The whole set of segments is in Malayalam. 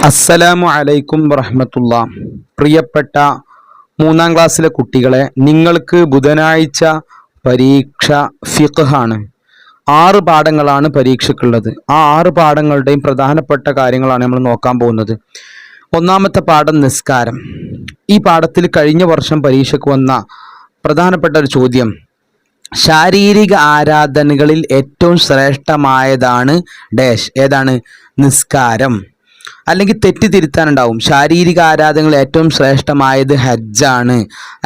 അസ്സലാമു അലൈക്കും വറഹ്മത്തുള്ളാ. പ്രിയപ്പെട്ട 3-ാം ക്ലാസ്സിലെ കുട്ടികളെ, നിങ്ങൾക്ക് ബുധനാഴ്ച പരീക്ഷ ഫിഖ്ഹാണ്. 6 പാഠങ്ങളാണ് പരീക്ഷയ്ക്കുള്ളത്. ആ 6 പാഠങ്ങളുടെയും പ്രധാനപ്പെട്ട കാര്യങ്ങളാണ് നമ്മൾ നോക്കാൻ പോകുന്നത്. ഒന്നാമത്തെ പാഠം നിസ്കാരം. ഈ പാഠത്തിൽ കഴിഞ്ഞ വർഷം പരീക്ഷയ്ക്ക് വന്ന പ്രധാനപ്പെട്ട ഒരു ചോദ്യം, ശാരീരിക ആരാധനകളിൽ ഏറ്റവും ശ്രേഷ്ഠമായതാണ് ഡാഷ്. ഏതാണ്? നിസ്കാരം. അല്ലെങ്കിൽ തെറ്റിതിരുത്താനുണ്ടാവും. ശാരീരിക ആരാധനകൾ ഏറ്റവും ശ്രേഷ്ഠമായത് ഹജ്ജാണ്,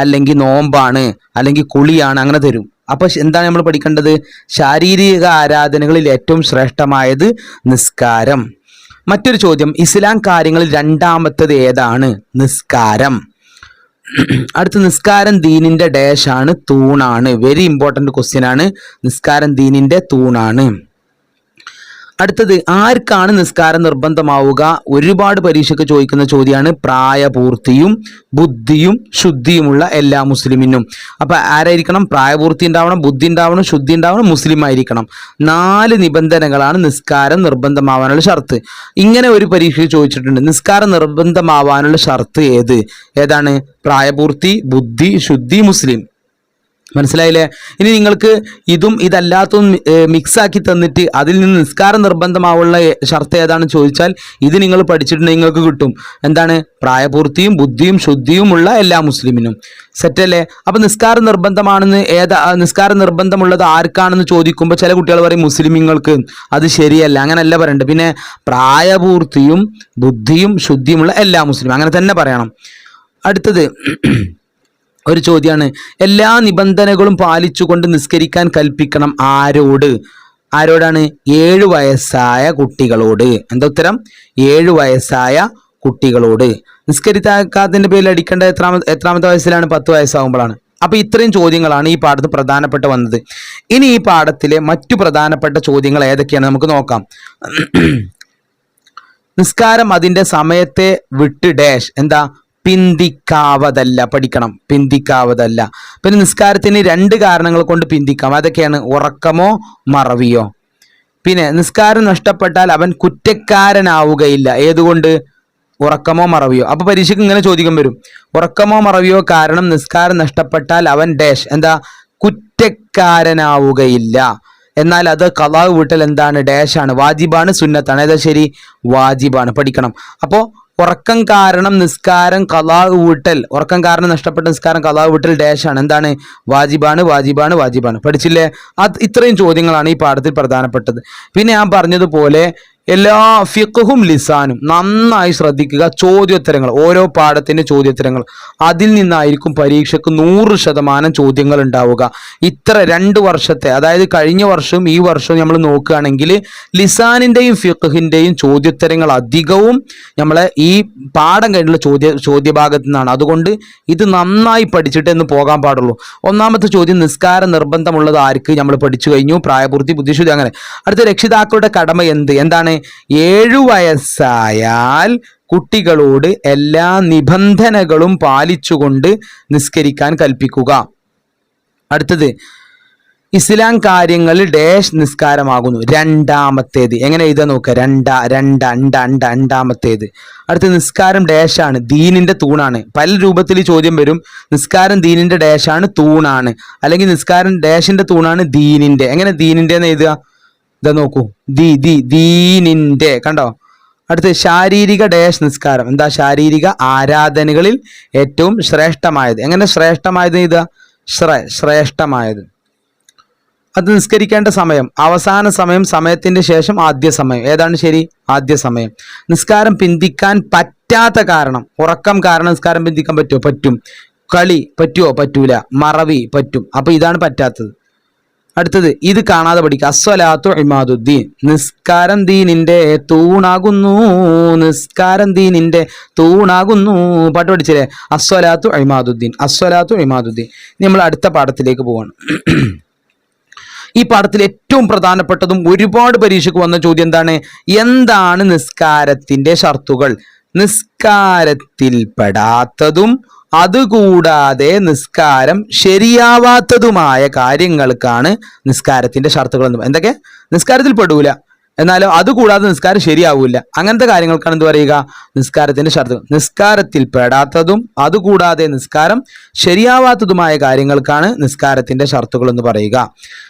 അല്ലെങ്കിൽ നോമ്പാണ്, അല്ലെങ്കിൽ കുളിയാണ്, അങ്ങനെ തരും. അപ്പൊ എന്താണ് നമ്മൾ പഠിക്കേണ്ടത്? ശാരീരിക ആരാധനകളിൽ ഏറ്റവും ശ്രേഷ്ഠമായത് നിസ്കാരം. മറ്റൊരു ചോദ്യം, ഇസ്ലാം കാര്യങ്ങളിൽ രണ്ടാമത്തത് ഏതാണ്? നിസ്കാരം. അടുത്ത, നിസ്കാരം ദീനിന്റെ ഡാഷ് ആണ്, തൂണാണ്. വെരി ഇമ്പോർട്ടന്റ് ക്വസ്റ്റ്യൻ ആണ്. നിസ്കാരം ദീനിന്റെ തൂണാണ്. അടുത്തത്, ആർക്കാണ് നിസ്കാരം നിർബന്ധമാവുക? ഒരുപാട് പരീക്ഷയ്ക്ക് ചോദിക്കുന്ന ചോദ്യമാണ്. പ്രായപൂർത്തിയും ബുദ്ധിയും ശുദ്ധിയുമുള്ള എല്ലാ മുസ്ലിമിനും. അപ്പൊ ആരായിരിക്കണം? പ്രായപൂർത്തി ഉണ്ടാവണം, ബുദ്ധി ഉണ്ടാവണം, ശുദ്ധി ഉണ്ടാവണം, മുസ്ലിം ആയിരിക്കണം. 4 നിബന്ധനകളാണ് നിസ്കാരം നിർബന്ധമാവാനുള്ള ഷർത്ത്. ഇങ്ങനെ ഒരു പരീക്ഷ ചോദിച്ചിട്ടുണ്ട്, നിസ്കാരം നിർബന്ധമാവാനുള്ള ഷർത്ത് ഏതാണ്? പ്രായപൂർത്തി, ബുദ്ധി, ശുദ്ധി, മുസ്ലിം. മനസ്സിലായില്ലേ? ഇനി നിങ്ങൾക്ക് ഇതും ഇതല്ലാത്തതും മിക്സ് ആക്കി തന്നിട്ട് അതിൽ നിന്ന് നിസ്കാരം നിർബന്ധമാവുള്ള ഷർത്ത് ഏതാണെന്ന് ചോദിച്ചാൽ ഇത് നിങ്ങൾ പഠിച്ചിട്ടുണ്ടെങ്കിൽ നിങ്ങൾക്ക് കിട്ടും. എന്താണ്? പ്രായപൂർത്തിയും ബുദ്ധിയും ശുദ്ധിയുമുള്ള എല്ലാ മുസ്ലിമിനും. സെറ്റല്ലേ? അപ്പൊ നിസ്കാരം നിർബന്ധമാണെന്ന് നിസ്കാരം നിർബന്ധമുള്ളത് ആർക്കാണെന്ന് ചോദിക്കുമ്പോൾ ചില കുട്ടികൾ പറയും മുസ്ലിമീങ്ങൾക്ക്. അത് ശരിയല്ല, അങ്ങനെയല്ല പറയണ്ട. പിന്നെ പ്രായപൂർത്തിയും ബുദ്ധിയും ശുദ്ധിയുമുള്ള എല്ലാ മുസ്ലിം, അങ്ങനെ തന്നെ പറയണം. അടുത്തത് ഒരു ചോദ്യമാണ്, എല്ലാ നിബന്ധനകളും പാലിച്ചുകൊണ്ട് നിസ്കരിക്കാൻ കൽപ്പിക്കണം ആരോടാണ്? 7 വയസ്സായ കുട്ടികളോട്. എന്താ ഉത്തരം? 7 വയസ്സായ കുട്ടികളോട്. നിസ്കരിക്കാത്തതിന്റെ പേരിൽ അടിക്കേണ്ട എത്രാമത്തെ വയസ്സിലാണ്? 10 വയസ്സാകുമ്പോഴാണ്. അപ്പൊ ഇത്രയും ചോദ്യങ്ങളാണ് ഈ പാഠത്തിൽ പ്രധാനപ്പെട്ട വന്നത്. ഇനി ഈ പാഠത്തിലെ മറ്റു പ്രധാനപ്പെട്ട ചോദ്യങ്ങൾ ഏതൊക്കെയാണ് നമുക്ക് നോക്കാം. നിസ്കാരം അതിന്റെ സമയത്തെ വിട്ട് ഡാഷ്. എന്താ? പിന്തിക്കാവതല്ല. പഠിക്കണം, പിന്തിക്കാവതല്ല. പിന്നെ നിസ്കാരത്തിന് 2 കാരണങ്ങൾ കൊണ്ട് പിന്തിക്കാം. അതൊക്കെയാണ് ഉറക്കമോ മറവിയോ. പിന്നെ നിസ്കാരം നഷ്ടപ്പെട്ടാൽ അവൻ കുറ്റക്കാരനാവുകയില്ല. ഏതുകൊണ്ട്? ഉറക്കമോ മറവിയോ. അപ്പൊ പരീക്ഷയ്ക്ക് ഇങ്ങനെ ചോദിക്കാൻ വരും, ഉറക്കമോ മറവിയോ കാരണം നിസ്കാരം നഷ്ടപ്പെട്ടാൽ അവൻ ഡാഷ്. എന്താ? കുറ്റക്കാരനാവുകയില്ല. എന്നാൽ അത് ഖളാ വീട്ടൽ എന്താണ്? ഡാഷ് ആണ്, വാജിബാണ്, സുന്നത്താണ്. ഏതാ ശരി? വാജിബാണ്. പഠിക്കണം. അപ്പോ ഉറക്കം കാരണം നിസ്കാരം ഖളാ വീട്ടൽ, ഉറക്കം കാരണം നഷ്ടപ്പെട്ട നിസ്കാരം ഖളാ വീട്ടൽ ഡാഷ് ആണ്. എന്താണ്? വാജിബാണ്, വാജിബാണ്, വാജിബാണ്. പഠിച്ചില്ലേ? ഇത്രയും ചോദ്യങ്ങളാണ് ഈ പാഠത്തിൽ പ്രധാനപ്പെട്ടത്. പിന്നെ ഞാൻ പറഞ്ഞതുപോലെ എല്ലാ ഫിഖ്ഹും ലിസാനും നന്നായി ശ്രദ്ധിക്കുക. ചോദ്യോത്തരങ്ങൾ, ഓരോ പാഠത്തിന്റെ ചോദ്യോത്തരങ്ങൾ, അതിൽ നിന്നായിരിക്കും പരീക്ഷയ്ക്ക് 100% ചോദ്യങ്ങൾ ഉണ്ടാവുക. ഇത്ര 2 വർഷത്തെ, അതായത് കഴിഞ്ഞ വർഷവും ഈ വർഷവും നമ്മൾ നോക്കുകയാണെങ്കിൽ ലിസാനിന്റെയും ഫിഖ്ഹിന്റെയും ചോദ്യോത്തരങ്ങൾ അധികവും നമ്മളെ ഈ പാഠം കഴിഞ്ഞുള്ള ചോദ്യഭാഗത്തു നിന്നാണ്. അതുകൊണ്ട് ഇത് നന്നായി പഠിച്ചിട്ട് എന്ന് പോകാൻ പാടുള്ളൂ. ഒന്നാമത്തെ ചോദ്യം, നിസ്കാരം നിർബന്ധമുള്ളത് ആർക്ക്? നമ്മൾ പഠിച്ചു കഴിഞ്ഞു. പ്രായപൂർത്തി, ബുദ്ധിശുദ്ധി, അങ്ങനെ. അടുത്ത, രക്ഷിതാക്കളുടെ കടമ എന്താണ്? 7 വയസ്സായാൽ കുട്ടികളോട് എല്ലാ നിബന്ധനകളും പാലിച്ചുകൊണ്ട് നിസ്കരിക്കാൻ കൽപ്പിക്കുക. അടുത്തത്, ഇസ്ലാം കാര്യങ്ങളിൽ ഡാഷ് നിസ്കാരമാകുന്നു. രണ്ടാമത്തേത്. എങ്ങനെ എഴുതാൻ നോക്കുക? രണ്ടാമത്തേത്. അടുത്ത, നിസ്കാരം ഡാഷ് ആണ്, ദീനിന്റെ തൂണാണ്. പല രൂപത്തിൽ ചോദ്യം വരും. നിസ്കാരം ദീനിന്റെ ഡാഷ് ആണ്, തൂണാണ്. അല്ലെങ്കിൽ നിസ്കാരം ഡാഷിന്റെ തൂണാണ്, ദീനിന്റെ. എങ്ങനെ ദീനിന്റെ എന്ന് എഴുതുക? ഇതാ നോക്കൂ, ദീനിന്റെ. കണ്ടോ? അടുത്ത്, ശാരീരിക ഡാഷ് നിസ്കാരം. എന്താ? ശാരീരിക ആരാധനകളിൽ ഏറ്റവും ശ്രേഷ്ഠമായത്. എങ്ങനെ ശ്രേഷ്ഠമായത് എഴുതുക? ശ്രേഷ്ഠമായത്. അത് നിസ്കരിക്കേണ്ട സമയം, അവസാന സമയം, സമയത്തിന്റെ ശേഷം ആദ്യ സമയം. ഏതാണ് ശരി? ആദ്യ സമയം. നിസ്കാരം പിന്തിക്കാൻ പറ്റാത്ത കാരണം, ഉറക്കം കാരണം നിസ്കാരം പിന്തിക്കാൻ പറ്റുമോ? പറ്റും. കളി പറ്റുമോ? പറ്റൂല. മറവി പറ്റും. അപ്പൊ ഇതാണ് പറ്റാത്തത്. അടുത്തത്, ഇത് കാണാതെ പഠിക്കുക. അസ്വലാത്തു ഇമാദുദ്ദീൻ. നിസ്കാരം ദീനിന്റെ തൂണാകുന്നു. നിസ്കാരം ദീനിന്റെ തൂണാകുന്നു. പാട്ട് പഠിച്ചില്ലേ? അസ്വലാത്തു ഇമാദുദ്ദീൻ, അസ്വലാത്തു ഇമാദുദ്ദീൻ. നമ്മൾ അടുത്ത പാഠത്തിലേക്ക് പോവാണ്. ഈ പാഠത്തിൽ ഏറ്റവും പ്രധാനപ്പെട്ടതും ഒരുപാട് പരീക്ഷയ്ക്ക് വന്ന ചോദ്യം എന്താണ് നിസ്കാരത്തിന്റെ ഷർത്തുകൾ? നിസ്കാരത്തിൽ പെടാത്തതും അതുകൂടാതെ നിസ്കാരം ശരിയാവാത്തതുമായ കാര്യങ്ങൾക്കാണ് നിസ്കാരത്തിന്റെ ഷർത്തുകൾ. എന്തൊക്കെ? നിസ്കാരത്തിൽ പെടൂല, എന്നാലും അതുകൂടാതെ നിസ്കാരം ശരിയാവില്ല. അങ്ങനത്തെ കാര്യങ്ങൾക്കാണ് എന്ത് പറയുക? നിസ്കാരത്തിന്റെ ഷർത്തുകൾ. നിസ്കാരത്തിൽ പെടാത്തതും അതുകൂടാതെ നിസ്കാരം ശരിയാവാത്തതുമായ കാര്യങ്ങൾക്കാണ് നിസ്കാരത്തിന്റെ ഷർത്തുകൾ എന്ന് പറയുക.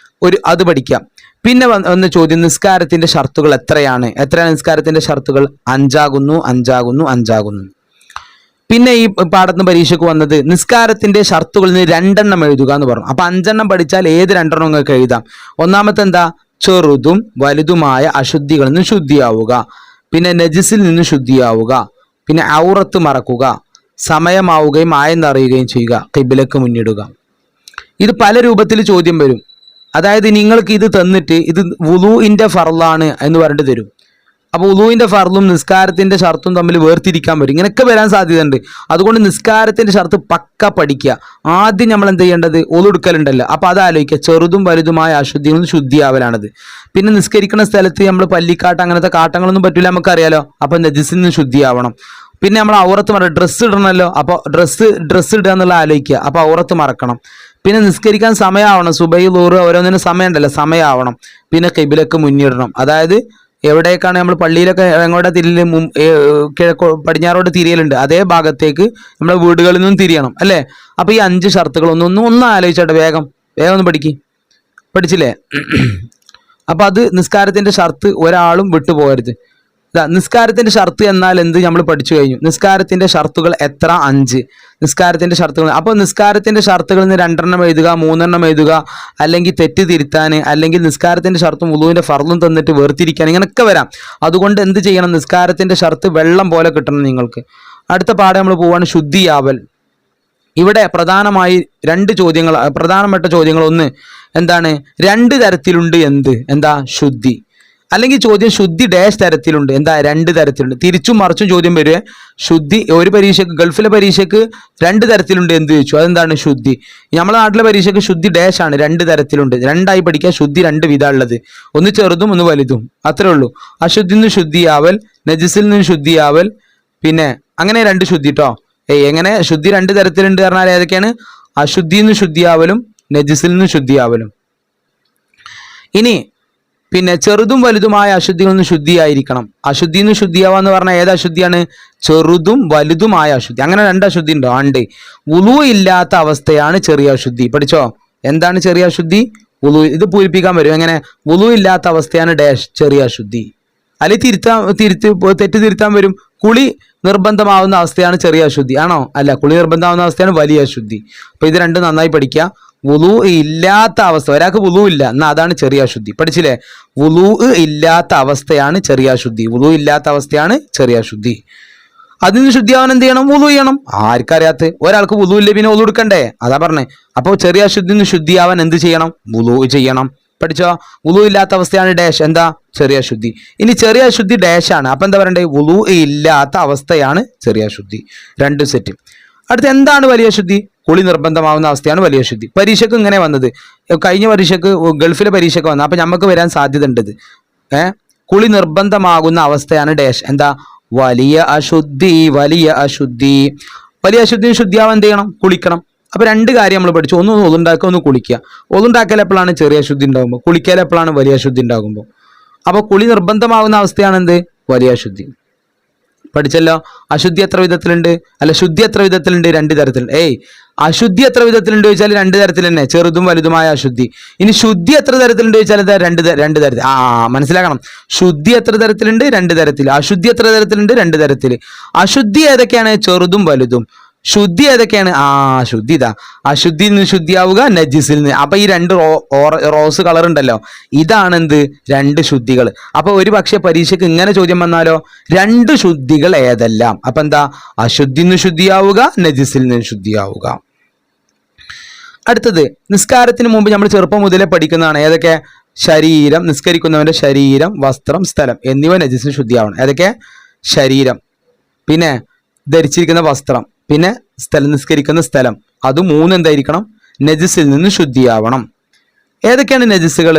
അത് പഠിക്കാം. പിന്നെ വന്ന ചോദ്യം, നിസ്കാരത്തിന്റെ ഷർത്തുകൾ എത്രയാണ് നിസ്കാരത്തിന്റെ ഷർത്തുകൾ? 5 പിന്നെ ഈ പാഠത്തിന് പരീക്ഷയ്ക്ക് വന്നത് നിസ്കാരത്തിന്റെ ഷർത്തുകളിൽ നിന്ന് 2 എണ്ണം എഴുതുക എന്ന് പറഞ്ഞു. അപ്പൊ 5 എണ്ണം പഠിച്ചാൽ ഏത് 2 എണ്ണം നിങ്ങൾക്ക് എഴുതാം. ഒന്നാമത്തെ എന്താ? ചെറുതും വലുതുമായ അശുദ്ധികളിൽ നിന്ന് ശുദ്ധിയാവുക, പിന്നെ നജിസിൽ നിന്ന് ശുദ്ധിയാവുക, പിന്നെ ഔറത്ത് മറക്കുക, സമയമാവുകയും ആയെന്നറിയുകയും ചെയ്യുക, ഖിബ്ലക്ക് മുന്നിടുക. ഇത് പല രൂപത്തിൽ ചോദ്യം വരും. അതായത് നിങ്ങൾക്ക് ഇത് തന്നിട്ട് ഇത് വുളൂഇന്റെ ഫർളാണ് എന്ന് പറഞ്ഞിട്ട് തരും. അപ്പോൾ വുളൂഇന്റെ ഫർളും നിസ്കാരത്തിന്റെ ഷർത്തും തമ്മിൽ വേർതിരിക്കാൻ പറ്റും. ഇങ്ങനെയൊക്കെ വരാൻ സാധ്യതയുണ്ട്. അതുകൊണ്ട് നിസ്കാരത്തിന്റെ ഷർത്ത് പക്ക പഠിക്കുക. ആദ്യം നമ്മൾ എന്ത് ചെയ്യേണ്ടത്? ഒളു എടുക്കലുണ്ടല്ലോ, അപ്പോൾ അത് ആലോചിക്കുക. ചെറുതും വലുതുമായ അശുദ്ധിയിൽ നിന്ന് ശുദ്ധിയാവലാണത്. പിന്നെ നിസ്കരിക്കുന്ന സ്ഥലത്ത് നമ്മൾ പല്ലിക്കാട്ട് അങ്ങനത്തെ കാട്ടങ്ങളൊന്നും പറ്റില്ല, നമുക്കറിയാലോ. അപ്പോൾ നജിസിൽ നിന്ന് ശുദ്ധിയാവണം. പിന്നെ നമ്മൾ ഔറത്ത് മറ ഡ്രസ്സ് ഇടണമല്ലോ, അപ്പോൾ ഡ്രസ്സ് ഇടുക എന്നുള്ള ആലോചിക്കുക. അപ്പോൾ ഔറത്ത് മറക്കണം. പിന്നെ നിസ്കരിക്കാൻ സമയമാവണം. സുബഹി ളുഹർ ഓരോന്നിനും സമയം ഉണ്ടല്ലോ, സമയമാവണം. പിന്നെ ഖിബ്ലക്ക് മുന്നിടണം. അതായത് എവിടേക്കാണ് നമ്മൾ പള്ളിയിലൊക്കെ എങ്ങോട്ടാ തിരിയല്? കിഴക്കോ പടിഞ്ഞാറോട്ട് തിരിയലുണ്ട്, അതേ ഭാഗത്തേക്ക് നമ്മുടെ വീടുകളിൽ നിന്നും തിരിയണം അല്ലേ? അപ്പോൾ ഈ 5 ഷർത്തുകൾ ഒന്ന് ആലോചിച്ചോട്ടെ. വേഗം ഒന്ന് പഠിച്ചില്ലേ? അപ്പോൾ അത് നിസ്കാരത്തിന്റെ ഷർത്ത് ഒരാളും വിട്ടുപോകരുത്. നിസ്കാരത്തിന്റെ ഷർത്ത് എന്നാൽ എന്ത് നമ്മൾ പഠിച്ചു കഴിഞ്ഞു. നിസ്കാരത്തിന്റെ ഷർത്തുകൾ എത്ര? 5 നിസ്കാരത്തിന്റെ ഷർത്തുകൾ. അപ്പോൾ നിസ്കാരത്തിന്റെ ഷർത്തുകളിൽ നിന്ന് 2 എണ്ണം എഴുതുക, 3 എണ്ണം എഴുതുക, അല്ലെങ്കിൽ തെറ്റ് തിരുത്താൻ, അല്ലെങ്കിൽ നിസ്കാരത്തിന്റെ ഷർത്തും വുളൂവിന്റെ ഫർളും തന്നിട്ട് വേർതിരിക്കാൻ, ഇങ്ങനെയൊക്കെ വരാം. അതുകൊണ്ട് എന്ത് ചെയ്യണം? നിസ്കാരത്തിന്റെ ഷർത്ത് വെള്ളം പോലെ കിട്ടണം നിങ്ങൾക്ക്. അടുത്ത പാഠം നമ്മൾ പോവാണ് ശുദ്ധിയാവൽ. ഇവിടെ പ്രധാനമായി 2 ചോദ്യങ്ങൾ, പ്രധാനപ്പെട്ട ചോദ്യങ്ങൾ. ഒന്ന് എന്താണ്? 2 തരത്തിലുണ്ട്. എന്താ? ശുദ്ധി. അല്ലെങ്കിൽ ചോദ്യം ശുദ്ധി ഡാഷ് തരത്തിലുണ്ട്. എന്താ? 2 തരത്തിലുണ്ട്. തിരിച്ചും മറിച്ചും ചോദ്യം വരുവേ. ശുദ്ധി ഒരു പരീക്ഷയ്ക്ക്, ഗൾഫിലെ പരീക്ഷയ്ക്ക് 2 തരത്തിലുണ്ട് എന്ത് ചോദിച്ചു? അതെന്താണ്? ശുദ്ധി. നമ്മുടെ നാട്ടിലെ പരീക്ഷയ്ക്ക് ശുദ്ധി ഡാഷ് ആണ്. 2 തരത്തിലുണ്ട്. 2 പഠിക്കുക. ശുദ്ധി 2 വിധം ഉള്ളത്. ഒന്ന് ചെറുതും ഒന്ന് വലുതും, അത്രേ ഉള്ളൂ. അശുദ്ധിൽ നിന്ന് ശുദ്ധിയാവൽ, നജിസിൽ നിന്ന് ശുദ്ധിയാവൽ, പിന്നെ അങ്ങനെ 2 ശുദ്ധി കേട്ടോ. എങ്ങനെ ശുദ്ധി 2 തരത്തിലുണ്ട് പറഞ്ഞാൽ ഏതൊക്കെയാണ്? അശുദ്ധിയിൽ നിന്ന് ശുദ്ധിയാവലും നജിസിൽ നിന്ന് ശുദ്ധിയാവലും. ഇനി പിന്നെ ചെറുതും വലുതുമായ അശുദ്ധിയിൽ നിന്ന് ശുദ്ധിയായിരിക്കണം. അശുദ്ധിയിൽ നിന്ന് ശുദ്ധിയാവാന്ന് പറഞ്ഞാൽ ഏത് അശുദ്ധിയാണ്? ചെറുതും വലുതുമായ അശുദ്ധി. അങ്ങനെ 2 അശുദ്ധി ഉണ്ടോ? ഉണ്ട്. വുളു ഇല്ലാത്ത അവസ്ഥയാണ് ചെറിയ അശുദ്ധി. പഠിച്ചോ? എന്താണ് ചെറിയ അശുദ്ധി? വുളു. ഇത് പൂരിപ്പിക്കാൻ വരും. എങ്ങനെ? വുളു ഇല്ലാത്ത അവസ്ഥയാണ് ഡാഷ് ചെറിയ അശുദ്ധി. അല്ലെങ്കിൽ തെറ്റ് തിരുത്താൻ വരും. കുളി നിർബന്ധമാവുന്ന അവസ്ഥയാണ് ചെറിയ അശുദ്ധി. ആണോ? അല്ല, കുളി നിർബന്ധമാവുന്ന അവസ്ഥയാണ് വലിയ അശുദ്ധി. അപ്പോൾ ഇത് 2 നന്നായി പഠിക്കുക. വുളു ഇല്ലാത്ത അവസ്ഥ, ഒരാൾക്ക് വുളു ഇല്ല എന്നാൽ അതാണ് ചെറിയ അശുദ്ധി. പഠിച്ചില്ലേ? വുളു ഇല്ലാത്ത അവസ്ഥയാണ് ചെറിയ അശുദ്ധി. വുളു ഇല്ലാത്ത അവസ്ഥയാണ് ചെറിയ അശുദ്ധി. അതിന് ശുദ്ധിയാവാൻ എന്ത് ചെയ്യണം? വുളു ചെയ്യണം. ആർക്കറിയാത്ത? ഒരാൾക്ക് വുളു ഇല്ല, പിന്നെ വുളു എടുക്കണ്ടേ? അതാ പറഞ്ഞേ. അപ്പോൾ ചെറിയ അശുദ്ധിയിൽ നിന്ന് ശുദ്ധിയാവാൻ എന്ത് ചെയ്യണം? വുളു ചെയ്യണം. പഠിച്ചോ? വുളു ഇല്ലാത്ത അവസ്ഥയാണ് ഡാഷ്. എന്താ? ചെറിയ അശുദ്ധി. ഇനി ചെറിയ അശുദ്ധി ഡാഷ് ആണ്. അപ്പൊ എന്താ പറയണ്ടേ? വുളു ഇല്ലാത്ത അവസ്ഥയാണ് ചെറിയ അശുദ്ധി. 2 സെറ്റ്. അടുത്ത് എന്താണ് വലിയ ശുദ്ധി? കുളി നിർബന്ധമാവുന്ന അവസ്ഥയാണ് വലിയ ശുദ്ധി. പരീക്ഷയ്ക്ക് ഇങ്ങനെ വന്നത്, കഴിഞ്ഞ പരീക്ഷയ്ക്ക് ഗൾഫിലെ പരീക്ഷയ്ക്ക് വന്നത്. അപ്പൊ നമുക്ക് വരാൻ സാധ്യത ഉണ്ട് ഇത്. കുളി നിർബന്ധമാകുന്ന അവസ്ഥയാണ് ഡാഷ്. എന്താ? വലിയ അശുദ്ധി. വലിയ അശുദ്ധിയും ശുദ്ധിയാവാൻ എന്ത് ചെയ്യണം? കുളിക്കണം. അപ്പൊ 2 കാര്യം നമ്മൾ പഠിച്ചു. ഒന്ന് ഒതുണ്ടാക്കുക, ഒന്ന് കുളിക്കുക. ഒതുണ്ടാക്കൽ എപ്പോഴാണ്? ചെറിയ അശുദ്ധി ഉണ്ടാകുമ്പോൾ. കുളിക്കൽ എപ്പോഴാണ്? വലിയ അശുദ്ധി ഉണ്ടാകുമ്പോൾ. അപ്പൊ കുളി നിർബന്ധമാകുന്ന അവസ്ഥയാണ് എന്ത്? വലിയ അശുദ്ധി. പഠിച്ചല്ലോ. അശുദ്ധി എത്ര വിധത്തിലുണ്ട്? അല്ല, ശുദ്ധി എത്ര വിധത്തിലുണ്ട്? 2 തരത്തിലുണ്ട്. അശുദ്ധി എത്ര വിധത്തിലുണ്ട് ചോദിച്ചാൽ 2 തരത്തിൽ തന്നെ, ചെറുതും വലുതുമായ അശുദ്ധി. ഇനി ശുദ്ധി എത്ര തരത്തിലുണ്ട് ചോദിച്ചാൽ 2 തരത്തിൽ. മനസ്സിലാക്കണം. ശുദ്ധി എത്ര തരത്തിലുണ്ട്? 2 തരത്തിൽ. അശുദ്ധി എത്ര തരത്തിലുണ്ട്? 2 തരത്തിൽ. അശുദ്ധി ഏതൊക്കെയാണ്? ചെറുതും വലുതും. ശുദ്ധി ഏതൊക്കെയാണ്? ശുദ്ധി ഇതാ. അശുദ്ധിയിൽ നിന്ന് ശുദ്ധിയാവുക, നജിസിൽ നിന്ന്. അപ്പൊ ഈ 2 റോസ് കളർ ഉണ്ടല്ലോ, ഇതാണ് എന്ത്? 2 ശുദ്ധികൾ. അപ്പൊ ഒരു പക്ഷെ പരീക്ഷയ്ക്ക് ഇങ്ങനെ ചോദ്യം വന്നാലോ, 2 ശുദ്ധികൾ ഏതെല്ലാം? അപ്പൊ എന്താ? അശുദ്ധിയിൽ നിന്ന് ശുദ്ധിയാവുക, നജിസിൽ നിന്ന് ശുദ്ധിയാവുക. അടുത്തത്, നിസ്കാരത്തിന് മുമ്പ് നമ്മൾ ചെറുപ്പം മുതലേ പഠിക്കുന്നതാണ്. ഏതൊക്കെ? ശരീരം, നിസ്കരിക്കുന്നവന്റെ ശരീരം, വസ്ത്രം, സ്ഥലം എന്നിവ നജിസിന് ശുദ്ധിയാവണം. ഏതൊക്കെ? ശരീരം, പിന്നെ ധരിച്ചിരിക്കുന്ന വസ്ത്രം, പിന്നെ നിസ്കരിക്കുന്ന സ്ഥലം. അത് 3 എന്തായിരിക്കണം? നജിസിൽ നിന്ന് ശുദ്ധിയാവണം. ഏതൊക്കെയാണ് നജിസുകൾ?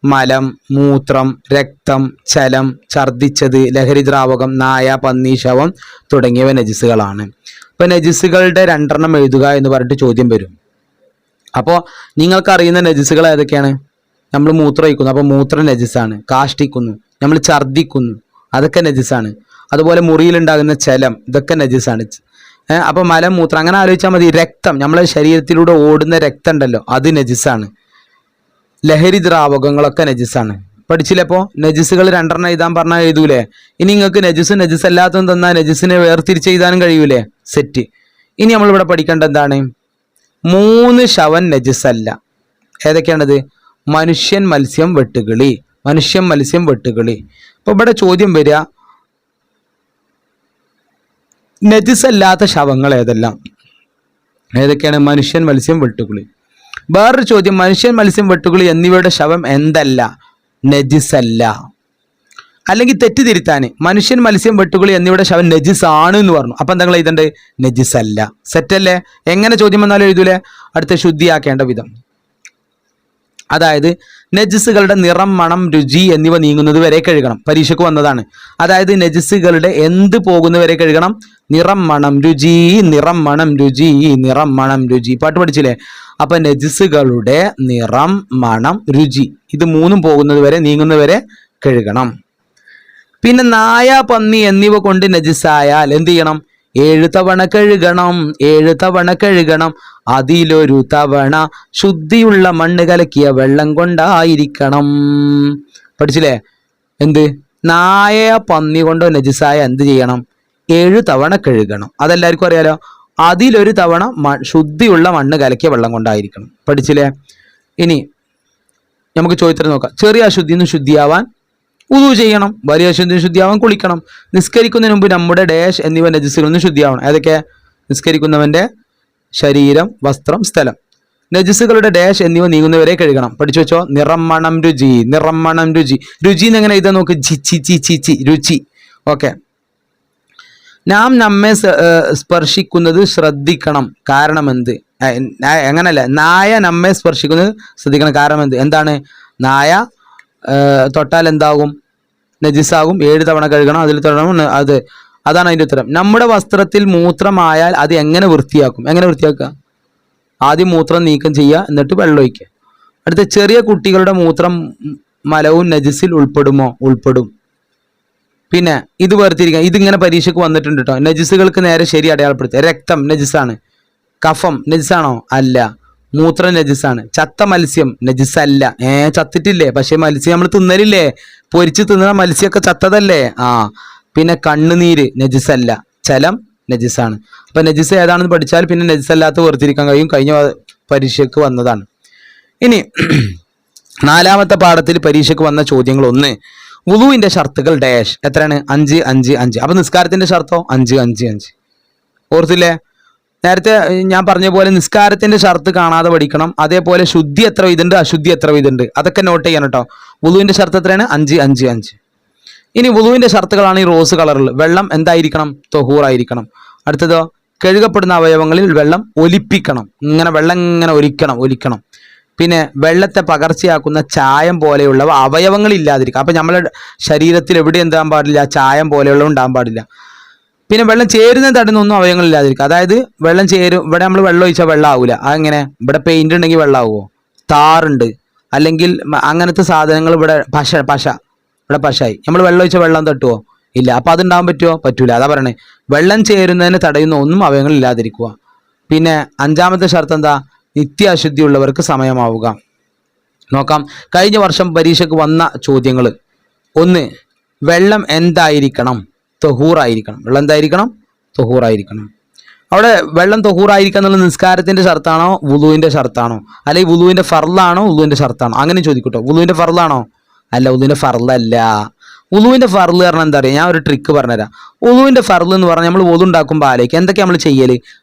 മലം, മൂത്രം, രക്തം, ചലം, ഛർദിച്ചത്, ലഹരി ദ്രാവകം, നായ, പന്നി, ശവം തുടങ്ങിയവ നജിസുകളാണ്. ഇപ്പൊ നജിസുകളുടെ 2 എണ്ണം എഴുതുക എന്ന് പറഞ്ഞിട്ട് ചോദ്യം വരും. അപ്പോൾ നിങ്ങൾക്ക് അറിയുന്ന നജിസുകൾ ഏതൊക്കെയാണ്? നമ്മൾ മൂത്രം ഒഴിക്കുന്നു, അപ്പോൾ മൂത്രം നജിസാണ്. കാഷ്ടിക്കുന്നു, നമ്മൾ ഛർദ്ദിക്കുന്നു, അതൊക്കെ നജിസാണ്. അതുപോലെ മുറിയിലുണ്ടാകുന്ന ചലം, ഇതൊക്കെ നജിസാണ്. അപ്പൊ മലം, മൂത്രം അങ്ങനെ ആലോചിച്ചാൽ മതി. രക്തം, നമ്മളെ ശരീരത്തിലൂടെ ഓടുന്ന രക്തം ഉണ്ടല്ലോ, അത് നജിസാണ്. ലഹരി ദ്രാവകങ്ങളൊക്കെ നജിസാണ്. പഠിച്ചില്ലപ്പോ? നജിസുകൾ 2 എഴുതാൻ പറഞ്ഞാൽ എഴുതൂലേ? ഇനി നിങ്ങൾക്ക് നജിസും നജിസ് അല്ലാത്തതും തന്നാൽ നജിസിനെ വേർതിരിച്ച് എഴുതാനും കഴിയൂലേ? സെറ്റ്. ഇനി നമ്മളിവിടെ പഠിക്കേണ്ട എന്താണ്? 3 ശവൻ നജിസല്ല. ഏതൊക്കെയാണത്? മനുഷ്യൻ, മത്സ്യം, വെട്ടുകിളി. മനുഷ്യൻ, മത്സ്യം, വെട്ടുകിളി. അപ്പൊ ഇവിടെ ചോദ്യം വരിക, നജിസല്ലാത്ത ശവങ്ങൾ ഏതെല്ലാം? ഏതൊക്കെയാണ്? മനുഷ്യൻ, മത്സ്യം, വെട്ടുകിളി. വേറൊരു ചോദ്യം, മനുഷ്യൻ, മത്സ്യം, വെട്ടുകിളി എന്നിവയുടെ ശവം എന്തല്ല? നജിസല്ല. അല്ലെങ്കിൽ തെറ്റിതിരുത്താൻ, മനുഷ്യൻ, മത്സ്യം, വെട്ടുകിളി എന്നിവയുടെ ശവം നജിസാണ് എന്ന് പറഞ്ഞു. അപ്പൊ എന്താ എഴുതണ്ടേ? നജിസല്ല. സെറ്റല്ലേ? എങ്ങനെ ചോദ്യം വന്നാലും എഴുതൂലേ? അടുത്ത ശുദ്ധിയാക്കേണ്ട വിധം. അതായത് നജിസുകളുടെ നിറം, മണം, രുചി എന്നിവ നീങ്ങുന്നത് വരെ കഴുകണം. പരീക്ഷയ്ക്ക് വന്നതാണ്. അതായത് നജിസുകളുടെ എന്ത് പോകുന്നവരെ കഴുകണം? നിറം, മണം, രുചി. നിറം, മണം, രുചി. നിറം, മണം, രുചി. പാട്ട് പഠിച്ചില്ലേ? അപ്പൊ നജിസുകളുടെ നിറം, മണം, രുചി, ഇത് 3 പോകുന്നത് വരെ, നീങ്ങുന്നവരെ കഴുകണം. പിന്നെ നായ, പന്നി എന്നിവ കൊണ്ട് നജിസായാൽ എന്ത് ചെയ്യണം? 7 തവണ കഴുകണം. 7 തവണ കഴുകണം. അതിലൊരു തവണ ശുദ്ധിയുള്ള മണ്ണ് കലക്കിയ വെള്ളം കൊണ്ടായിരിക്കണം. പഠിച്ചില്ലേ? എന്ത്? നായ, പന്നി കൊണ്ടോ നജിസായ എന്ത് ചെയ്യണം? 7 തവണ കഴുകണം. അതെല്ലാവർക്കും അറിയാലോ. അതിലൊരു തവണ ശുദ്ധിയുള്ള മണ്ണ് കലക്കിയ വെള്ളം കൊണ്ടായിരിക്കണം. പഠിച്ചില്ലേ? ഇനി നമുക്ക് ചോദ്യത്തിന് നോക്കാം. ചെറിയ അശുദ്ധിയിൽ നിന്ന് ശുദ്ധിയാവാൻ ഉദു ചെയ്യണം. വലിയ അശുദ്ധിയിൽ ശുദ്ധിയാവാൻ കുളിക്കണം. നിസ്കരിക്കുന്നതിന് മുമ്പ് നമ്മുടെ ഡാഷ് എന്നിവ നജിസുകളിൽ നിന്ന് ശുദ്ധിയാവണം. ഏതൊക്കെ? നിസ്കരിക്കുന്നവന്റെ ശരീരം, വസ്ത്രം, സ്ഥലം. നജിസുകളുടെ ഡാഷ് എന്നിവ നീങ്ങുന്നവരെ കഴുകണം. പഠിച്ചു വെച്ചോ. നിറം, മണം, രുചി. നിറം, മണം, രുചി. രുചി എന്ന് എങ്ങനെ എഴുതാൻ നോക്ക്? ചി. രുചി. ഓക്കെ. നാം നമ്മെ സ്പർശിക്കുന്നത് ശ്രദ്ധിക്കണം. കാരണം എന്ത്? എങ്ങനല്ല, നായ നമ്മെ സ്പർശിക്കുന്നത് ശ്രദ്ധിക്കണം. കാരണം എന്ത്? എന്താണ്? നായ തൊട്ടാൽ എന്താകും? നജിസാകും. 7 തവണ കഴുകണം. അതിൽ തൊടണം. അതാണ് അതിന്റെ ഉത്തരം. നമ്മുടെ വസ്ത്രത്തിൽ മൂത്രമായാൽ അത് എങ്ങനെ വൃത്തിയാക്കും? എങ്ങനെ വൃത്തിയാക്കുക? ആദ്യം മൂത്രം നീക്കം ചെയ്യുക, എന്നിട്ട് വെള്ളം ഒഴിക്കുക. അടുത്ത, ചെറിയ കുട്ടികളുടെ മൂത്രം, മലവും നജിസിൽ ഉൾപ്പെടുമോ? ഉൾപ്പെടും. പിന്നെ ഇത് വേർതിരിക്കുക. ഇതിങ്ങനെ പരീക്ഷയ്ക്ക് വന്നിട്ടുണ്ട് കേട്ടോ. നജിസുകൾക്ക് നേരെ ശരി അടയാളപ്പെടുത്തുക. രക്തം നജിസാണ്. കഫം നജിസാണോ? അല്ല. മൂത്രം നജിസാണ്. ചത്ത മത്സ്യം നജിസല്ല. ചത്തിട്ടില്ലേ? പക്ഷെ മത്സ്യം നമ്മൾ തിന്നലില്ലേ? പൊരിച്ച് തിന്നുന്ന മത്സ്യമൊക്കെ ചത്തതല്ലേ? പിന്നെ കണ്ണുനീര് നജിസല്ല. ചലം നജിസാണ്. അപ്പൊ നജിസ് ഏതാണെന്ന് പഠിച്ചാൽ പിന്നെ നജിസല്ലാത്ത വേർതിരിക്കാൻ കഴിയും. കഴിഞ്ഞ പരീക്ഷയ്ക്ക് വന്നതാണ്. ഇനി 4ാമത്തെ പാഠത്തിൽ പരീക്ഷയ്ക്ക് വന്ന ചോദ്യങ്ങൾ 1, വുളുവിന്റെ ഷർത്തുകൾ ഡാഷ്. എത്രയാണ്? 5, 5, 5. അപ്പൊ നിസ്കാരത്തിന്റെ ഷർത്തോ? 5, 5, 5. ഓർത്തില്ലേ? നേരത്തെ ഞാൻ പറഞ്ഞ പോലെ നിസ്കാരത്തിന്റെ ഷർത്ത് കാണാതെ പഠിക്കണം. അതേപോലെ ശുദ്ധി എത്ര ഇതുണ്ട്, അശുദ്ധി എത്ര ഇതുണ്ട്, അതൊക്കെ നോട്ട് ചെയ്യണം കേട്ടോ. വുളുവിന്റെ ഷർത്ത് എത്രയാണ്? 5, 5, 5. ഇനി വുളുവിന്റെ ഷർത്തുകളാണ് ഈ റോസ് കളറിൽ. വെള്ളം എന്തായിരിക്കണം? തൊഹൂറായിരിക്കണം. അടുത്തതോ, കഴുകപ്പെടുന്ന അവയവങ്ങളിൽ വെള്ളം ഒലിപ്പിക്കണം. വെള്ളം ഇങ്ങനെ ഒലിക്കണം. പിന്നെ വെള്ളത്തെ പകർച്ചയാക്കുന്ന ചായം പോലെയുള്ളവ അവയവങ്ങൾ ഇല്ലാതിരിക്കുക. അപ്പൊ നമ്മളെ ശരീരത്തിൽ എവിടെ എന്താകാൻ പാടില്ല? ചായം പോലെയുള്ളവ ഉണ്ടാകാൻ പാടില്ല. പിന്നെ വെള്ളം ചേരുന്ന തടുന്നൊന്നും അവയവങ്ങൾ ഇല്ലാതിരിക്കുക. അതായത് വെള്ളം ചേരും. ഇവിടെ നമ്മൾ വെള്ളം ഒഴിച്ചാൽ വെള്ളം ആവൂല. അതെങ്ങനെ? ഇവിടെ പെയിന്റ് ഉണ്ടെങ്കിൽ വെള്ളം ആവുമോ? താറുണ്ട്, അല്ലെങ്കിൽ അങ്ങനത്തെ സാധനങ്ങൾ. ഇവിടെ പശ ഇവിടെ പശായി. നമ്മൾ വെള്ളം ഒഴിച്ചാൽ വെള്ളം തട്ടുമോ? ഇല്ല. അപ്പൊ അതുണ്ടാകാൻ പറ്റുമോ? പറ്റൂല. അതാ പറയണേ. വെള്ളം ചേരുന്നതിന് തടയുന്ന ഒന്നും അവയവങ്ങൾ ഇല്ലാതിരിക്കുക. പിന്നെ 5ാമത്തെ ഷർത്ത് എന്താ? നിത്യ അശുദ്ധിയുള്ളവർക്ക് സമയമാവുക. നോക്കാം. കഴിഞ്ഞ വർഷം പരീക്ഷയ്ക്ക് വന്ന ചോദ്യങ്ങൾ. 1, വെള്ളം എന്തായിരിക്കണം? തൊഹൂറായിരിക്കണം. വെള്ളം എന്തായിരിക്കണം? തൊഹൂറായിരിക്കണം. അവിടെ വെള്ളം തൊഹൂറായിരിക്കുക എന്നുള്ള നിസ്കാരത്തിന്റെ ഷർത്താണോ വുളുവിന്റെ ഷർത്താണോ? അല്ലെങ്കിൽ വുളുവിന്റെ ഫർളാണോ വുളുവിന്റെ ഷർത്താണോ? അങ്ങനെ ചോദിക്കട്ടോ. വുളുവിന്റെ ഫർളാണോ? അല്ല, വുളുവിന്റെ ഫർളല്ല. വുളുവിന്റെ ഫർള് പറഞ്ഞാൽ എന്താ പറയുക? ഞാൻ ഒരു ട്രിക്ക് പറഞ്ഞുതരാം. വുളുവിന്റെ ഫർള് എന്ന് പറഞ്ഞാൽ നമ്മൾ വുളു ഉണ്ടാക്കുമ്പോൾ ആലേക്ക് എന്തൊക്കെ നമ്മൾ ചെയ്യല്?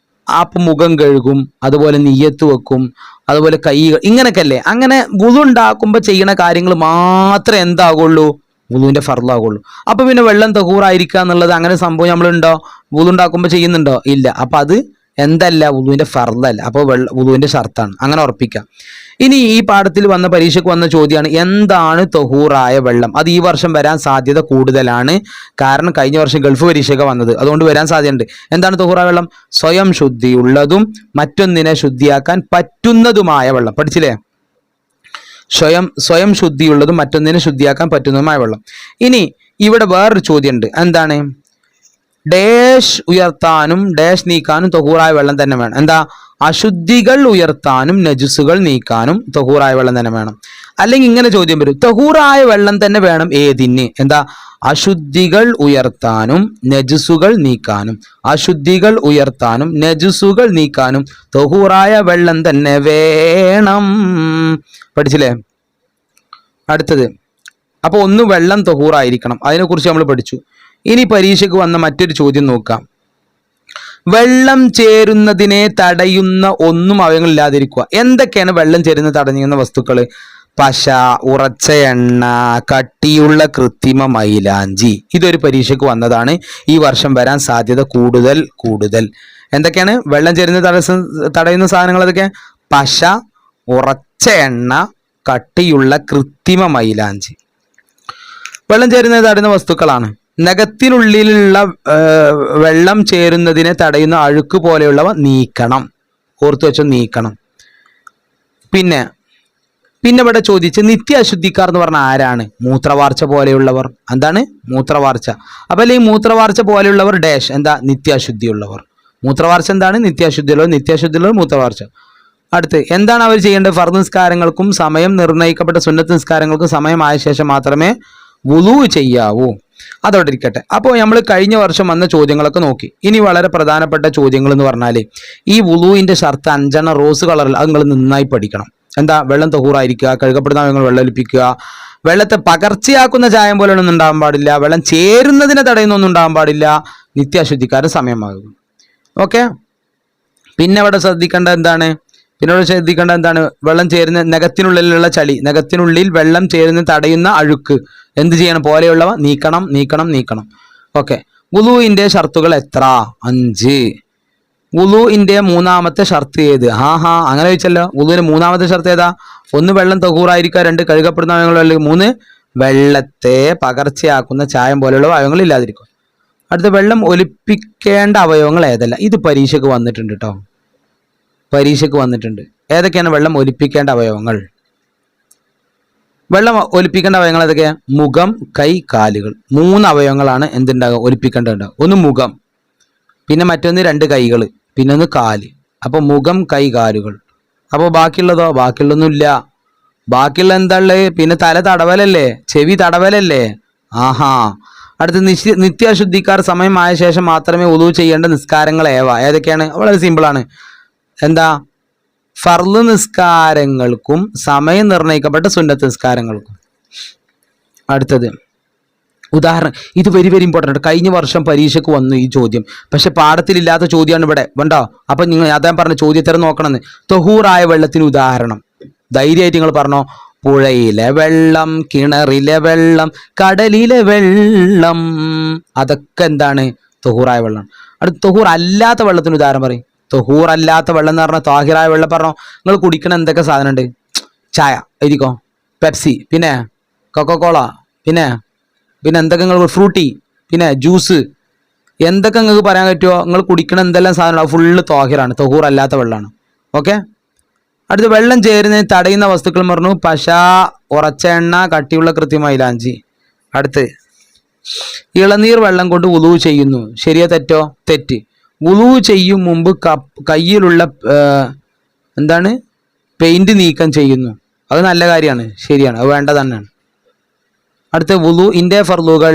അപ്പം മുഖം കഴുകും, അതുപോലെ നിയ്യത്ത് വെക്കും, അതുപോലെ കൈകൾ, ഇങ്ങനെയൊക്കെ അല്ലേ? അങ്ങനെ വുളു ഉണ്ടാക്കുമ്പോൾ ചെയ്യുന്ന കാര്യങ്ങൾ മാത്രമേ എന്താകുള്ളൂ? വുളുവിന്റെ ഫർളാകുള്ളൂ. അപ്പൊ പിന്നെ വെള്ളം തഹൂറായിരിക്കുക എന്നുള്ളത് അങ്ങനെ സംഭവം നമ്മളുണ്ടോ? വുളു ഉണ്ടാക്കുമ്പോൾ ചെയ്യുന്നുണ്ടോ? ഇല്ല. അപ്പൊ അത് എന്തല്ല? വുളുവിന്റെ ഫർളല്ല. അപ്പോൾ വുളുവിന്റെ ഷർത്താണ്. അങ്ങനെ ഉറപ്പിക്കാം. ഇനി ഈ പാഠത്തിൽ വന്ന പരീക്ഷയ്ക്ക് വന്ന ചോദ്യമാണ്, എന്താണ് തൊഹൂറായ വെള്ളം? അത് ഈ വർഷം വരാൻ സാധ്യത കൂടുതലാണ്. കാരണം കഴിഞ്ഞ വർഷം ഗൾഫ് പരീക്ഷയൊക്കെ വന്നത്, അതുകൊണ്ട് വരാൻ സാധ്യതയുണ്ട്. എന്താണ് തൊഹൂറായ വെള്ളം? സ്വയം ശുദ്ധിയുള്ളതും മറ്റൊന്നിനെ ശുദ്ധിയാക്കാൻ പറ്റുന്നതുമായ വെള്ളം. പഠിച്ചില്ലേ? സ്വയം ശുദ്ധിയുള്ളതും മറ്റൊന്നിനെ ശുദ്ധിയാക്കാൻ പറ്റുന്നതുമായ വെള്ളം. ഇനി ഇവിടെ വേറൊരു ചോദ്യമുണ്ട്. എന്താണ്? ഡാഷ് ഉയർത്താനും ഡാഷ് നീക്കാനും തൊഹൂറായ വെള്ളം തന്നെ വേണം. എന്താ? അശുദ്ധികൾ ഉയർത്താനും നജുസുകൾ നീക്കാനും തൊഹൂറായ വെള്ളം തന്നെ വേണം. അല്ലെങ്കിൽ ഇങ്ങനെ ചോദ്യം വരും, തൊഹൂറായ വെള്ളം തന്നെ വേണം ഏതിന്? എന്താ? അശുദ്ധികൾ ഉയർത്താനും നജുസുകൾ നീക്കാനും. അശുദ്ധികൾ ഉയർത്താനും നജുസുകൾ നീക്കാനും തൊഹൂറായ വെള്ളം തന്നെ വേണം. പഠിച്ചില്ലേ? അടുത്തത്, അപ്പൊ ഒന്ന് വെള്ളം തൊഹൂറായിരിക്കണം, അതിനെക്കുറിച്ച് നമ്മൾ പഠിച്ചു. ഇനി പരീക്ഷയ്ക്ക് വന്ന മറ്റൊരു ചോദ്യം നോക്കാം. വെള്ളം ചേരുന്നതിനെ തടയുന്ന ഒന്നും അവയവങ്ങളില്ലാതിരിക്കുക. എന്തൊക്കെയാണ് വെള്ളം ചേരുന്ന തടയുന്ന വസ്തുക്കൾ? പശ, ഉറച്ച എണ്ണ, കട്ടിയുള്ള കൃത്രിമ മൈലാഞ്ചി. ഇതൊരു പരീക്ഷയ്ക്ക് വന്നതാണ്. ഈ വർഷം വരാൻ സാധ്യത കൂടുതൽ. എന്തൊക്കെയാണ് വെള്ളം ചേരുന്ന തടയുന്ന സാധനങ്ങൾ? അതൊക്കെ പശ, ഉറച്ച എണ്ണ, കട്ടിയുള്ള കൃത്രിമ മൈലാഞ്ചി. വെള്ളം ചേരുന്നത് തടയുന്ന വസ്തുക്കളാണ്. നഖത്തിനുള്ളിലുള്ള വെള്ളം ചേരുന്നതിനെ തടയുന്ന അഴുക്ക് പോലെയുള്ളവ നീക്കണം. ഓർത്തു വെച്ചോ, നീക്കണം. പിന്നെ ഇവിടെ ചോദിച്ച് നിത്യ അശുദ്ധിക്കാർ എന്ന് പറഞ്ഞാൽ ആരാണ്? മൂത്രവാർച്ച പോലെയുള്ളവർ. എന്താണ്? മൂത്രവാർച്ച. അപ്പൊ അല്ലെങ്കിൽ മൂത്രവാർച്ച പോലെയുള്ളവർ ഡാഷ്. എന്താ? നിത്യാശുദ്ധിയുള്ളവർ. മൂത്രവാർച്ച എന്താണ്? നിത്യാശുദ്ധിയുള്ളവർ. നിത്യാശുദ്ധിയുള്ളവർ മൂത്രവാർച്ച. അടുത്ത് എന്താണ് അവർ ചെയ്യേണ്ടത്? ഫർദ് നിസ്കാരങ്ങൾക്കും സമയം നിർണ്ണയിക്കപ്പെട്ട സുന്നത്ത് നിസ്കാരങ്ങൾക്കും സമയമായ ശേഷം മാത്രമേ വുളൂ ചെയ്യാവൂ. അതോടെ ഇരിക്കട്ടെ. അപ്പോൾ നമ്മൾ കഴിഞ്ഞ വർഷം വന്ന ചോദ്യങ്ങളൊക്കെ നോക്കി. ഇനി വളരെ പ്രധാനപ്പെട്ട ചോദ്യങ്ങൾ എന്ന് പറഞ്ഞാൽ ഈ വുളൂവിന്റെ ഷർത്ത് 5 റോസ് കളറിൽ, അത് നിങ്ങൾ നന്നായി പഠിക്കണം. എന്താ? വെള്ളം തൊഹൂറായിരിക്കുക, കഴുകപ്പെടുന്ന നിങ്ങൾ വെള്ളം ഒലിപ്പിക്കുക, വെള്ളത്തെ പകർച്ചയാക്കുന്ന ചായം പോലെ ഒന്നും ഉണ്ടാകാൻ പാടില്ല, വെള്ളം ചേരുന്നതിനെ തടയുന്നൊന്നും ഉണ്ടാകാൻ പാടില്ല, നിത്യാശുദ്ധിക്കാരൻ സമയമാകും. ഓക്കെ. പിന്നെ ഇവിടെ ശ്രദ്ധിക്കേണ്ടത് എന്താണ്? വെള്ളം ചേരുന്ന നഖത്തിനുള്ളിലുള്ള ചളി, നഖത്തിനുള്ളിൽ വെള്ളം ചേരുന്ന തടയുന്ന അഴുക്ക് എന്ത് ചെയ്യണം? പോലെയുള്ളവ നീക്കണം. ഓക്കെ. വുളൂഇന്റെ ഷർത്തുകൾ എത്ര? 5. വുളൂഇന്റെ മൂന്നാമത്തെ ഷർത്ത് ഏത്? അങ്ങനെ ചോദിച്ചല്ലോ. വുളൂവിന്റെ മൂന്നാമത്തെ ഷർത്ത് ഏതാ? 1 വെള്ളം തൊഹൂറായിരിക്കുക, 2 കഴുകപ്പെടുന്ന അവയവങ്ങൾ, 3 വെള്ളത്തെ പകർച്ചയാക്കുന്ന ചായം പോലെയുള്ള അവയവങ്ങൾ ഇല്ലാതിരിക്കും. അടുത്ത, വെള്ളം ഒലിപ്പിക്കേണ്ട അവയവങ്ങൾ ഏതല്ല? ഇത് പരീക്ഷയ്ക്ക് വന്നിട്ടുണ്ട് കേട്ടോ. ഏതൊക്കെയാണ് വെള്ളം ഒലിപ്പിക്കേണ്ട അവയവങ്ങൾ? വെള്ളം ഒലിപ്പിക്കേണ്ട അവയവങ്ങൾ ഏതൊക്കെയാ? മുഖം, കൈ, കാലുകൾ. 3 അവയവങ്ങളാണ് എന്തുണ്ടാകുക? ഒലിപ്പിക്കേണ്ടതുണ്ടാകും. ഒന്ന് മുഖം, പിന്നെ മറ്റൊന്ന് 2 കൈകൾ, പിന്നെ ഒന്ന് കാല്. അപ്പോൾ മുഖം, കൈ, കാലുകൾ. അപ്പോൾ ബാക്കിയുള്ളതോ? ബാക്കിയുള്ളൊന്നുമില്ല. ബാക്കിയുള്ള എന്താ ഉള്ളത്? പിന്നെ തല തടവലല്ലേ, ചെവി തടവലല്ലേ. അടുത്ത് നിത്യാശുദ്ധിക്കാർ സമയമായ ശേഷം മാത്രമേ വുളൂ ചെയ്യേണ്ട നിസ്കാരങ്ങൾ ഏതൊക്കെയാണ്? വളരെ സിമ്പിളാണ്. എന്താ? ഫർള് നിസ്കാരങ്ങൾക്കും സമയം നിർണ്ണയിക്കപ്പെട്ട സുന്നത്ത് നിസ്കാരങ്ങൾക്കും. അടുത്തത് ഉദാഹരണം, ഇത് വെരി ഇമ്പോർട്ടൻ്റ്. കഴിഞ്ഞ വർഷം പരീക്ഷയ്ക്ക് വന്നു ഈ ചോദ്യം, പക്ഷെ പാഠത്തിലില്ലാത്ത ചോദ്യമാണ് ഇവിടെ. വേണ്ടോ? അപ്പൊ നിങ്ങൾ അദ്ദേഹം പറഞ്ഞ ചോദ്യത്തരം നോക്കണമെന്ന്. തൊഹൂറായ വെള്ളത്തിന് ഉദാഹരണം ധൈര്യമായിട്ട് നിങ്ങൾ പറഞ്ഞോ. പുഴയിലെ വെള്ളം, കിണറിലെ വെള്ളം, കടലിലെ വെള്ളം, അതൊക്കെ എന്താണ്? തൊഹൂറായ വെള്ളം. അടുത്ത തൊഹൂർ അല്ലാത്ത വെള്ളത്തിന് ഉദാഹരണം പറയും. തൊഹൂർ അല്ലാത്ത വെള്ളം എന്ന് പറഞ്ഞാൽ താഹിറായ വെള്ളം പറഞ്ഞോ. നിങ്ങൾ കുടിക്കണ എന്തൊക്കെ സാധനം ഉണ്ട്? ചായ എഴുതിക്കോ, പെപ്സി, പിന്നെ കൊക്കോകോള, പിന്നെ എന്തൊക്കെ നിങ്ങൾ, ഫ്രൂട്ടി, പിന്നെ ജ്യൂസ്, എന്തൊക്കെ നിങ്ങൾക്ക് പറയാൻ പറ്റുമോ? നിങ്ങൾ കുടിക്കണ എന്തെല്ലാം സാധനമാണ് ഫുള്ള് താഹിറാണ്, തൊഹൂർ അല്ലാത്ത വെള്ളമാണ്. ഓക്കെ. അടുത്ത് വെള്ളം ചേരുന്നതിന് തടയുന്ന വസ്തുക്കൾ പറഞ്ഞു. പശ, ഉറച്ച എണ്ണ, കട്ടിയുള്ള കൃത്രിമ മൈലാഞ്ചി. അടുത്ത് ഇളനീർ വെള്ളം കൊണ്ട് വുളൂ ചെയ്യുന്നു. ശരിയോ തെറ്റോ? തെറ്റ്. വുളൂ ചെയ്യും മുമ്പ് കയ്യിലുള്ള എന്താണ്? പെയിന്റ് നീക്കം ചെയ്യുന്നു. അത് നല്ല കാര്യമാണ്, ശരിയാണ്, അത് വേണ്ട തന്നെയാണ്. അടുത്ത വുളൂഇന്റെ ഫർളുകൾ.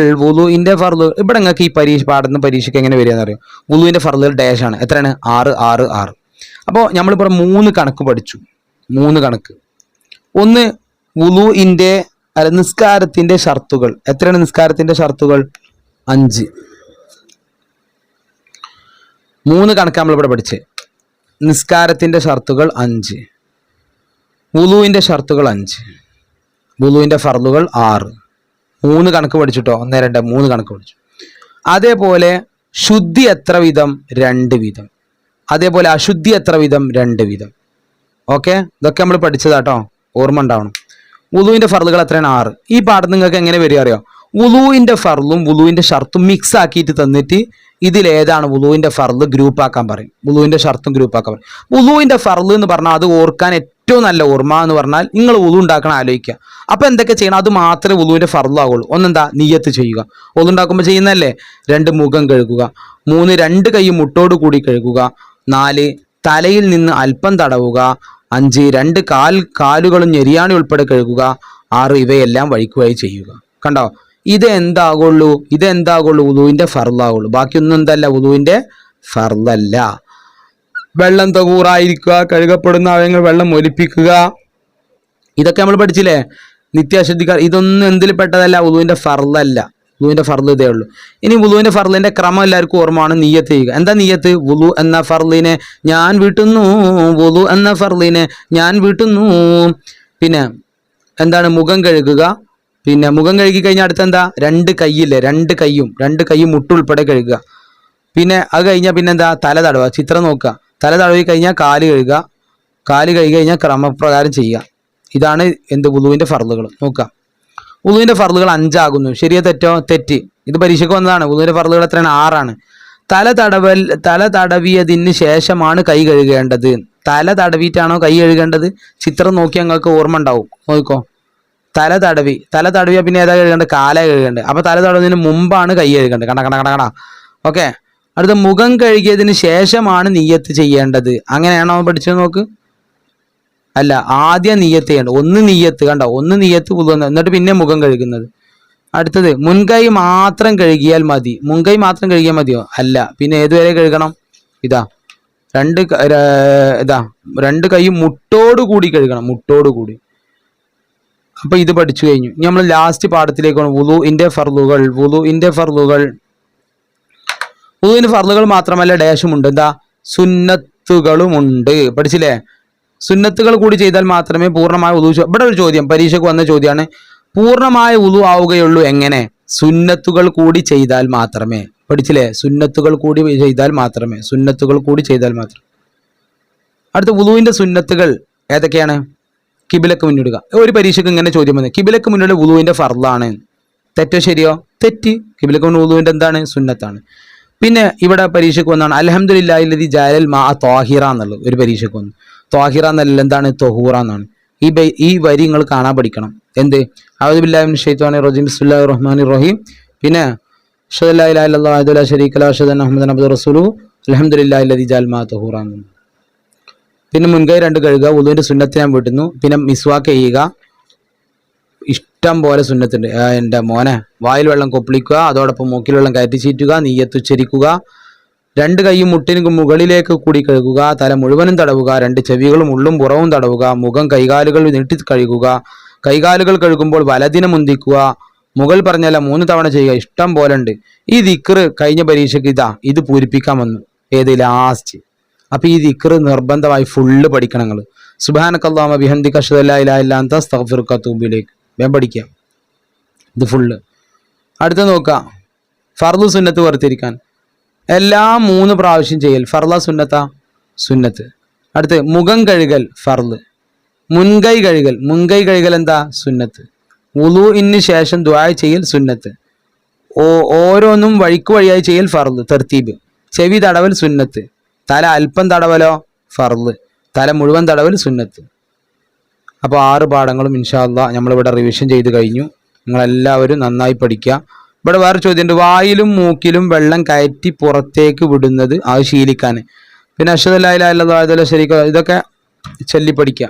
ഇവിടെ നിങ്ങൾക്ക് ഈ പരീക്ഷയ്ക്ക് എങ്ങനെ വരികയെന്ന് അറിയാം. വുളൂഇന്റെ ഫർളുകൾ ഡാഷ് ആണ്. എത്രയാണ്? 6. അപ്പോൾ നമ്മളിപ്പോൾ 3 കണക്ക് പഠിച്ചു. 3 കണക്ക്. ഒന്ന്, വുളൂഇന്റെ നിസ്കാരത്തിന്റെ ഷർത്തുകൾ. എത്രയാണ് നിസ്കാരത്തിന്റെ ഷർത്തുകൾ? 5. 3 കണക്ക് നമ്മളിവിടെ പഠിച്ചേ. നിസ്കാരത്തിന്റെ ഷർത്തുകൾ 5, വുളൂഇന്റെ ഷർത്തുകൾ 5, വുളൂഇന്റെ ഫർളുകൾ 6. 3 കണക്ക് പഠിച്ചിട്ടോ. 1, 2, 3 കണക്ക് പഠിച്ചു. അതേപോലെ ശുദ്ധി എത്ര വിധം? 2 വിധം. അതേപോലെ അശുദ്ധി എത്ര വിധം? 2 വിധം. ഓക്കെ. ഇതൊക്കെ നമ്മൾ പഠിച്ചതാട്ടോ, ഓർമ്മ ഉണ്ടാവണം. വുളൂഇന്റെ ഫർളുകൾ എത്രയാണ്? 6. ഈ പാഠം നിങ്ങൾക്ക് എങ്ങനെ വരിക അറിയോ? വുളൂഇന്റെ ഫർളും വുളൂഇന്റെ ഷർത്തും മിക്സ് ആക്കിയിട്ട് തന്നിട്ട് ഇതിലേതാണ് വുളൂഇന്റെ ഫർള് ഗ്രൂപ്പ് ആക്കാൻ പറയും. വുളൂഇന്റെ ഷർത്തും ഗ്രൂപ്പ് ആക്കാൻ പറയും. വുളൂഇന്റെ ഫർള് എന്ന് പറഞ്ഞാൽ അത് ഓർക്കാൻ ഏറ്റവും നല്ല ഓർമ്മ എന്ന് പറഞ്ഞാൽ നിങ്ങൾ വുളു ഉണ്ടാക്കണം ആലോചിക്കുക. അപ്പോൾ എന്തൊക്കെ ചെയ്യണം? അത് മാത്രമേ വുളുവിൻ്റെ ഫർളാവുള്ളൂ. ഒന്നെന്താ? നിയ്യത്ത് ചെയ്യുക. വുളു ഉണ്ടാക്കുമ്പോൾ ചെയ്യുന്നതല്ലേ. 2 മുഖം കഴുകുക. 3 2 കൈ മുട്ടോട് കൂടി കഴുകുക. 4 തലയിൽ നിന്ന് അല്പം തടവുക. 5 2 കാലുകളും ഞെരിയാണി ഉൾപ്പെടെ കഴുകുക. 6 ഇവയെല്ലാം വഴിക്കുവഴി ചെയ്യുക. കണ്ടോ? ഇതെന്താകുള്ളൂ? വുളുവിൻ്റെ ഫർളാവുള്ളൂ. ബാക്കിയൊന്നും എന്തല്ല? വുളുവിൻ്റെ ഫർളല്ല. വെള്ളം തകൂറായിരിക്കുക, കഴുകപ്പെടുന്ന അവയവങ്ങൾ വെള്ളം ഒലിപ്പിക്കുക, ഇതൊക്കെ നമ്മൾ പഠിച്ചില്ലേ? നിത്യാശുദ്ധിക്കാർ. ഇതൊന്നും എന്തിൽ പെട്ടതല്ല? വുളുവിൻ്റെ ഫർളല്ല. വുളുവിൻ്റെ ഫർള് ഇതേ ഉള്ളൂ. ഇനി വുളുവിൻ്റെ ഫർളിൻ്റെ ക്രമം എല്ലാവർക്കും ഓർമ്മയാണ്. നിയ്യത്ത് ചെയ്യുക. എന്താ നിയ്യത്ത്? വുളു എന്ന ഫർളിനെ ഞാൻ വീട്ടുന്നു, വുളു എന്ന ഫർളിനെ ഞാൻ വീട്ടുന്നു. പിന്നെ എന്താണ്? മുഖം കഴുകുക. പിന്നെ മുഖം കഴുകി കഴിഞ്ഞാൽ അടുത്തെന്താ? 2 കൈയില്ലേ, 2 കൈയും മുട്ടുൾപ്പെടെ കഴുകുക. പിന്നെ അത് കഴിഞ്ഞാൽ പിന്നെന്താ? തല തടവുക. ചിത്രം നോക്കുക. തല തടവി കഴിഞ്ഞാൽ കാല് കഴുകുക. കാല് കഴുകി കഴിഞ്ഞാൽ ക്രമപ്രകാരം ചെയ്യുക. ഇതാണ് വുളുവിൻ്റെ ഫർളുകൾ. നോക്കുക. വുളുവിൻ്റെ ഫർളുകൾ 5 ആകുന്നു. ശരിയോ തെറ്റോ? തെറ്റ്. ഇത് പരീക്ഷയ്ക്ക് വന്നതാണ്. വുളുവിൻ്റെ ഫർളുകൾ എത്രയാണ്? 6 ആണ്. തല തടവിയതിന് ശേഷമാണ് കൈ കഴുകേണ്ടത്. തല തടവിയിട്ടാണോ കൈ കഴുകേണ്ടത്? ചിത്രം നോക്കി ഞങ്ങൾക്ക് ഓർമ്മ ഉണ്ടാവും. നോക്കിക്കോ. തല തടവിയ പിന്നെ ഏതാ കഴുകേണ്ടത്? കാല കഴുകേണ്ടത്. അപ്പോൾ തല തടവുന്നതിന് മുമ്പാണ് കൈ കഴുകേണ്ടത്. കട. ഓക്കെ. അടുത്ത മുഖം കഴുകിയതിന് ശേഷമാണ് നിയ്യത്ത് ചെയ്യേണ്ടത്. അങ്ങനെയാണോ പഠിച്ചത്? നോക്ക്. അല്ല, ആദ്യം നിയ്യത്ത് ചെയ്യേണ്ടത്. ഒന്ന് നിയ്യത്ത്. കണ്ടോ? ഒന്ന് നിയ്യത്ത് പുതുവന്ന്, എന്നിട്ട് പിന്നെ മുഖം കഴുകുന്നത്. അടുത്തത് മുൻകൈ മാത്രം കഴുകിയാൽ മതി. മുൻകൈ മാത്രം കഴുകിയാൽ മതിയോ? അല്ല. പിന്നെ ഏതുവരെ കഴുകണം? ഇതാ 2 കൈയും മുട്ടോട് കൂടി കഴുകണം. മുട്ടോട് കൂടി. അപ്പൊ ഇത് പഠിച്ചു കഴിഞ്ഞു. ഇനി നമ്മൾ ലാസ്റ്റ് പാഠത്തിലേക്കാണ്. വുളുവിൻ്റെ ഫർളുകൾ. വുളുവിൻ്റെ ഫർളുകൾ മാത്രമല്ല, ഡാഷുമുണ്ട്. എന്താ? സുന്നത്തുകളുമുണ്ട്. പഠിച്ചില്ലേ? സുന്നത്തുകൾ കൂടി ചെയ്താൽ മാത്രമേ പൂർണ്ണമായ വുളു. ഇവിടെ ഒരു ചോദ്യം, പരീക്ഷയ്ക്ക് വന്ന ചോദ്യമാണ്. പൂർണ്ണമായ വുളു ആവുകയുള്ളൂ എങ്ങനെ? സുന്നത്തുകൾ കൂടി ചെയ്താൽ മാത്രമേ. പഠിച്ചില്ലേ? സുന്നത്തുകൾ കൂടി ചെയ്താൽ മാത്രമേ. അടുത്ത വുളുവിൻ്റെ സുന്നത്തുകൾ ഏതൊക്കെയാണ്? കിബിലക്ക് മുന്നിടുക. ഒരു പരീക്ഷയ്ക്ക് ഇങ്ങനെ ചോദ്യം വന്നത്, കിബിലക്ക് മുന്നിടുക വുളുവിൻ്റെ ഫർളാണ്. തെറ്റോ ശരിയോ? തെറ്റ്. കിബിലക്ക് മുന്നിൽ വുളുവിൻ്റെ എന്താണ്? സുന്നത്താണ്. പിന്നെ ഇവിടെ പരീക്ഷയ്ക്ക് വന്നാണ് അൽഹംദുലില്ലാഹില്ലദി ജഅലൽ മാഅ ത്വാഹിറ എന്നുള്ളത്. ഒരു പരീക്ഷയ്ക്ക് വന്നു. ത്വാഹിറ എന്നല്ല, എന്താണ്? തൊഹൂറ എന്നാണ്. ഈ വരി നിങ്ങൾ കാണാൻ പഠിക്കണം. എന്ത്? അഊദു ബില്ലാഹി മിനശ് ശൈത്വാനിർ റജീം ബിസ്മില്ലാഹിർ റഹ്മാനിർ റഹീം. പിന്നെ അഷ്ഹദു അല്ലാ ഇലാഹ ഇല്ലല്ലാഹു വഹ്ദഹു ലാ ശരീക ലഹു അഷ്ഹദു അന്ന മുഹമ്മദൻ അബ്ദുഹു റസൂലുഹു അൽഹംദുലില്ലാഹില്ലദി ജഅലൽ മാഅ ത്വഹൂറ. പിന്നെ മുൻകൈ 2 കഴുകുക. വുളുവിൻ്റെ സുന്നത്ത് ഞാൻ വീട്ടുന്നു. പിന്നെ മിസ്വാക്ക് ചെയ്യുക. ഇഷ്ടം പോലെ സുന്നത്തുണ്ട്. എൻ്റെ മോനെ, വായിൽ വെള്ളം കൊപ്പിളിക്കുക, അതോടൊപ്പം മൂക്കിൽ വെള്ളം കയറ്റി ചീറ്റുക, നിയ്യത്ത് ഉച്ചരിക്കുക, 2 കൈയും മുട്ടിന് മുകളിലേക്ക് കൂടി കഴുകുക, തല മുഴുവനും തടവുക, 2 ചെവികളും ഉള്ളും പുറവും തടവുക, മുഖം കൈകാലുകൾ നീട്ടി കഴുകുക, കൈകാലുകൾ കഴുകുമ്പോൾ വലതിനെ മുന്തിക്കുക, മുകൾ പറഞ്ഞല്ല 3 തവണ ചെയ്യുക. ഇഷ്ടം പോലെ ഉണ്ട്. ഈ ദിക്റ് കഴിഞ്ഞ പരീക്ഷയ്ക്ക് ഇത് പൂരിപ്പിക്കാൻ വന്നു. ഏത്? ലാസ്റ്റ്. അപ്പൊ ഈ ദിക്റ് നിർബന്ധമായി ഫുള്ള് പഠിക്കണം നിങ്ങൾ. സുബ്ഹാനക്കല്ലാഹുമ്മ ബിഹംദിക അഷ്ഹദു അല്ലാ ഇലാഹ ഇല്ലാ അൻത അസ്തഗ്ഫിറുക വഅതൂബു ഇലൈക്. വേഗം പഠിക്കുക ഇത് ഫുള്ള്. അടുത്ത നോക്കുക. ഫർള് സുന്നത്ത് വേർതിരിക്കാൻ. എല്ലാം 3 പ്രാവശ്യം ചെയ്യൽ. ഫർള സുന്നത്താ? സുന്നത്ത്. അടുത്ത് മുഖം കഴുകൽ ഫർള്. മുൻകൈ കഴുകൽ എന്താ? സുന്നത്ത്. വുളുഇന് ശേഷം ദുആ ചെയ്യൽ സുന്നത്ത്. ഓരോന്നും വഴിയായി ചെയ്യൽ ഫർള്. തർത്തീബ്. ചെവി തടവൽ സുന്നത്ത്. തല അല്പം തടവലോ? ഫർള്. തല മുഴുവൻ തടവൽ സുന്നത്ത്. അപ്പോൾ 6 പാഠങ്ങളും ഇൻഷാ അല്ലാഹ് നമ്മളിവിടെ റിവിഷൻ ചെയ്ത് കഴിഞ്ഞു. നിങ്ങളെല്ലാവരും നന്നായി പഠിക്കുക. ഇവിടെ വേറെ ചോദ്യമുണ്ട്. വായിലും മൂക്കിലും വെള്ളം കയറ്റി പുറത്തേക്ക് വിടുന്നത് അത് ശീലിക്കാൻ. പിന്നെ അഷ്ഹദു അല്ലാ ഇലാഹ ഇല്ലല്ലാഹു വഹ്ദഹു ലാ ശരീക ലഹു, ഇതൊക്കെ ചൊല്ലി പഠിക്കുക.